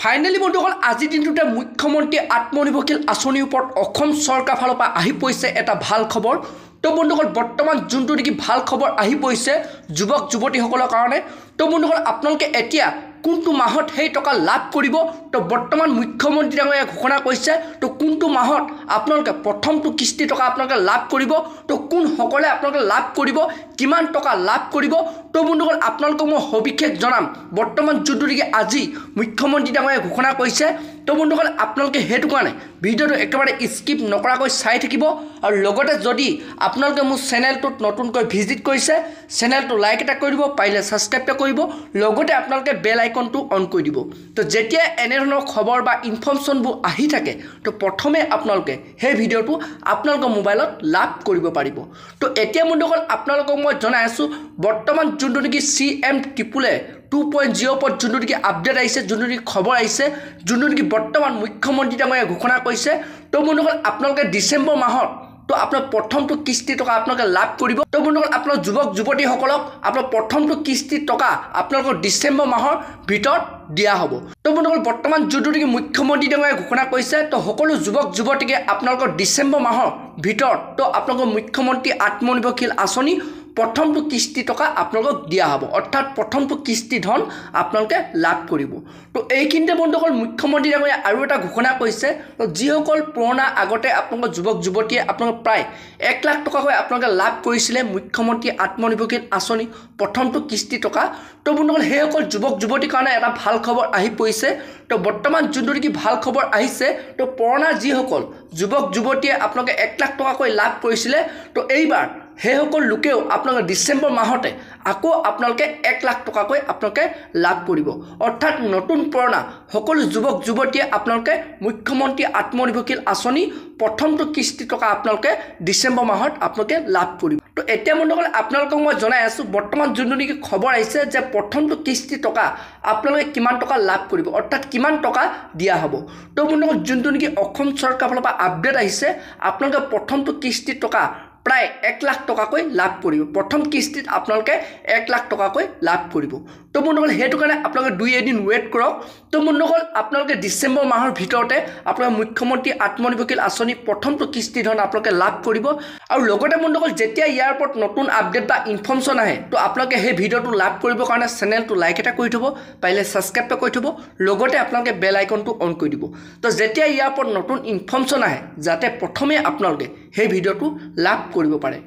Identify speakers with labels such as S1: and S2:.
S1: Finally বন্ধুসকল আজি দিনটোতে মুখ্যমন্ত্ৰী আত্মনিৰ্ভৰশীল আঁচনিৰ ওপৰত অসম চৰকাৰ ফালৰ পৰা আহি পৰিছে এটা ভাল খবৰ। তো বন্ধুসকল বৰ্তমান যোনটো নেকি ভাল খবৰ আহি পৰিছে যুৱক যুৱতীসকলৰ কাৰণে। তো বন্ধুসকল আপোনালোকে এতিয়া কোনটো মাহত সেই টকা লাভ কৰিব, তো বৰ্তমান মুখ্যমন্ত্ৰী ডাঙৰীয়াই ঘোষণা কৰিছে। তো কোনটো মাহত আপোনালোকে প্ৰথমটো কিস্তি টকা আপোনালোকে লাভ কৰিব, তো কোনসকলে আপোনালোকে লাভ কৰিব, কিমান টকা লাভ কৰিব, তো বন্ধুসকল আপোনালোকক মই সবিশেষ জনাম। বৰ্তমান যোনটো নেকি আজি মুখ্যমন্ত্ৰী ডাঙৰীয়াই ঘোষণা কৰিছে, তো বন্ধুসকল আপোনালোকে সেইটো কাৰণে ভিডিঅ'টো একেবাৰে স্কিপ নকৰাকৈ চাই থাকিব। আৰু লগতে যদি আপোনালোকে মোৰ চেনেলটোত নতুনকৈ ভিজিট কৰিছে, চেনেলটো লাইক এটা কৰি দিব, পাৰিলে ছাবস্ক্ৰাইব এটা কৰিব, লগতে আপোনালোকে বেল আইকনটো অন কৰি দিব। তো যেতিয়া এনেধৰণৰ খবৰ বা ইনফৰ্মেশ্যনবোৰ আহি থাকে, তো প্ৰথমে আপোনালোকে সেই ভিডিঅ'টো আপোনালোকৰ মোবাইলত লাভ কৰিব পাৰিব। তো এতিয়া বন্ধুসকল আপোনালোকক মই জনাই আছোঁ, বৰ্তমান যোনটো নেকি CM ত্ৰিপুলে 2.0 ওপৰত যোনটো নেকি আপডেট আহিছে, যোনটো নেকি খবৰ আহিছে, যোনটো নেকি বৰ্তমান মুখ্যমন্ত্ৰী ডাঙৰীয়াই ঘোষণা কৰিছে। তো বন্ধুসকল আপোনালোকে ডিচেম্বৰ মাহত তো আপোনাৰ প্ৰথমটো কিস্তি টকা আপোনালোকে লাভ কৰিব। তো বন্ধুসকল আপোনাৰ যুৱক যুৱতীসকলক আপোনাৰ প্ৰথমটো কিস্তি টকা আপোনালোকৰ ডিচেম্বৰ মাহৰ ভিতৰত দিয়া হ'ব। তো বন্ধুসকল বৰ্তমান যোনটো নেকি মুখ্যমন্ত্ৰী ডাঙৰীয়াই ঘোষণা কৰিছে, তো সকলো যুৱক যুৱতীকে আপোনালোকৰ ডিচেম্বৰ মাহৰ ভিতৰত তো আপোনালোকৰ মুখ্যমন্ত্ৰী আত্মনিৰ্ভৰশীল আঁচনি প্ৰথমটো কিস্তি টকা আপোনালোকক দিয়া হ'ব, অৰ্থাৎ প্ৰথমটো কিস্তি ধন আপোনালোকে লাভ কৰিব। তো এইখিনিতে বন্ধুসকল মুখ্যমন্ত্ৰী ডাঙৰীয়াই আৰু এটা ঘোষণা কৰিছে, তো যিসকল পুৰণা আগতে আপোনালোকৰ যুৱক যুৱতীয়ে আপোনালোকে প্ৰায় 1 লাখ টকাকৈ আপোনালোকে লাভ কৰিছিলে মুখ্যমন্ত্ৰী আত্মনিৰ্ভৰশীল আঁচনি প্ৰথমটো কিস্তি টকা। তো বন্ধুসকল সেইসকল যুৱক যুৱতীৰ কাৰণে এটা ভাল খবৰ আহি পৰিছে। তো বৰ্তমান যোনটো নেকি ভাল খবৰ আহিছে, তো পুৰণা যিসকল যুৱক যুৱতীয়ে আপোনালোকে 1 লাখ টকাকৈ লাভ কৰিছিলে, তো এইবাৰ সেইসকল লোকেও আপোনালোকে ডিচেম্বৰ মাহতে আকৌ আপোনালোকে 1 লাখ টকাকৈ আপোনালোকে লাভ কৰিব। অৰ্থাৎ নতুন পুৰণা সকলো যুৱক যুৱতীয়ে আপোনালোকে মুখ্যমন্ত্ৰী আত্মনিৰ্ভৰশীল আঁচনি প্ৰথমটো কিস্তি টকা আপোনালোকে ডিচেম্বৰ মাহত আপোনালোকে লাভ কৰিব। তো এতিয়া বন্ধুসকল আপোনালোকক মই জনাই আছোঁ, বৰ্তমান যোনটো নেকি খবৰ আহিছে যে প্ৰথমটো কিস্তি টকা আপোনালোকে কিমান টকা লাভ কৰিব, অৰ্থাৎ কিমান টকা দিয়া হ'ব। তো বন্ধুসকল যোনটো নেকি অসম চৰকাৰৰ ফালৰ পৰা আপডেট আহিছে, আপোনালোকে প্ৰথমটো কিস্তি টকা প্ৰায় 1 লাখ টকাকৈ লাভ কৰিব। প্ৰথম কিস্তিত আপোনালোকে 1 লাখ টকাকৈ লাভ কৰিব। তো বন্ধুসকল সেইটো কাৰণে আপোনালোকে 2 এদিন ৱেইট কৰক। তো বন্ধুসকল আপোনালোকে ডিচেম্বৰ মাহৰ ভিতৰতে আপোনালোকে মুখ্যমন্ত্ৰী আত্মনিৰ্ভৰশীল আঁচনি প্ৰথমটো কিস্তি ধন আপোনালোকে লাভ কৰিব। আৰু লগতে বন্ধুসকল যেতিয়া ইয়াৰ ওপৰত নতুন আপডেট বা ইনফৰ্মেশ্যন আহে, তো আপোনালোকে সেই ভিডিঅ'টো লাভ কৰিবৰ কাৰণে চেনেলটো লাইক এটা কৰি থ'ব, পাৰিলে ছাবস্ক্ৰাইব এটা কৰি থ'ব, লগতে আপোনালোকে বেল আইকনটো অন কৰি দিব। তো যেতিয়া ইয়াৰ ওপৰত নতুন ইনফৰ্মেশ্যন আহে, যাতে প্ৰথমে আপোনালোকে সেই ভিডিঅ'টো লাভ কৰিব পাৰে।